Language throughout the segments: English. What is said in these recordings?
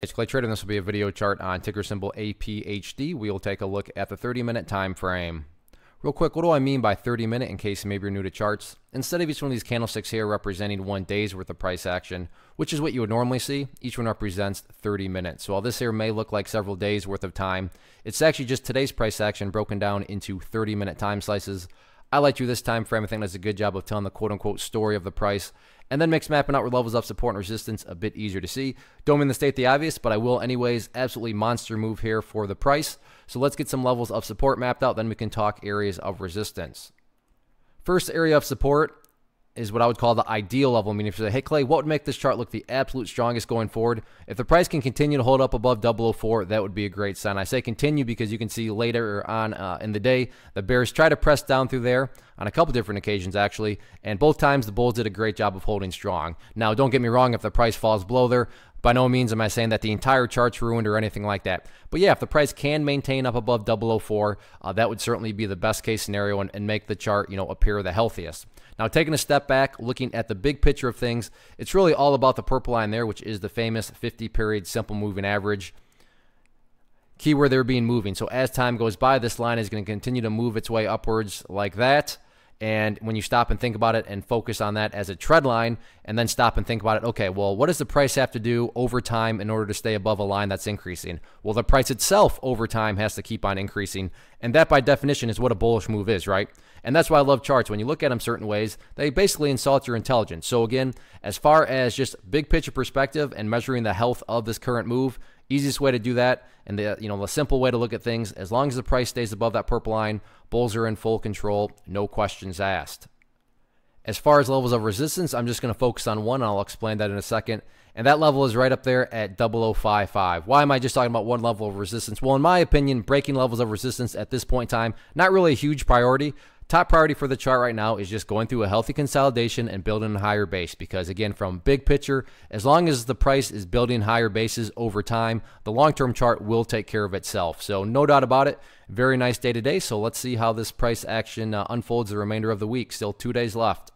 It's Clay Trader, and this will be a video chart on ticker symbol APHD. We'll take a look at the 30-minute time frame. Real quick, what do I mean by 30-minute in case maybe you're new to charts? Instead of each one of these candlesticks here representing 1 day's worth of price action, which is what you would normally see, each one represents 30 minutes. So while this here may look like several days worth of time, it's actually just today's price action broken down into 30-minute time slices. I like to this time frame. I think that's a good job of telling the quote-unquote story of the price, and then makes mapping out where levels of support and resistance a bit easier to see. Don't mean to state the obvious, but I will anyways. Absolutely monster move here for the price. So let's get some levels of support mapped out, then we can talk areas of resistance. First area of support is what I would call the ideal level. Meaning if you say, hey Clay, what would make this chart look the absolute strongest going forward? If the price can continue to hold up above 004, that would be a great sign. I say continue because you can see later on in the day, the bears try to press down through there on a couple different occasions actually, and both times the bulls did a great job of holding strong. Now don't get me wrong, if the price falls below there, by no means am I saying that the entire chart's ruined or anything like that. But yeah, if the price can maintain up above 004, that would certainly be the best case scenario and make the chart, appear the healthiest. Now, taking a step back, looking at the big picture of things, it's really all about the purple line there, which is the famous 50-period simple moving average. Keyword there being moving. So as time goes by, this line is going to continue to move its way upwards like that. And when you stop and think about it and focus on that as a trend line, and then stop and think about it, okay, well, what does the price have to do over time in order to stay above a line that's increasing? Well, the price itself over time has to keep on increasing. And that by definition is what a bullish move is, right? And that's why I love charts. When you look at them certain ways, they basically insult your intelligence. So again, as far as just big picture perspective and measuring the health of this current move, easiest way to do that, and the simple way to look at things, as long as the price stays above that purple line, bulls are in full control, no questions asked. As far as levels of resistance, I'm just going to focus on one, and I'll explain that in a second. And that level is right up there at 0055. Why am I just talking about one level of resistance? Well, in my opinion, breaking levels of resistance at this point in time, not really a huge priority. Top priority for the chart right now is just going through a healthy consolidation and building a higher base, because again, from big picture, as long as the price is building higher bases over time, the long-term chart will take care of itself. So no doubt about it, very nice day today. So let's see how this price action unfolds the remainder of the week. Still 2 days left.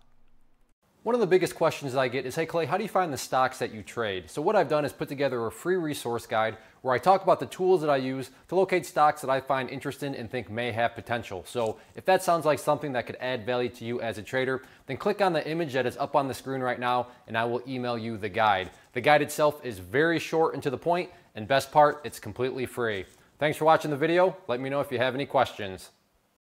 One of the biggest questions that I get is, hey Clay, how do you find the stocks that you trade? So what I've done is put together a free resource guide where I talk about the tools that I use to locate stocks that I find interesting and think may have potential. So if that sounds like something that could add value to you as a trader, then click on the image that is up on the screen right now and I will email you the guide. The guide itself is very short and to the point, and best part, it's completely free. Thanks for watching the video. Let me know if you have any questions.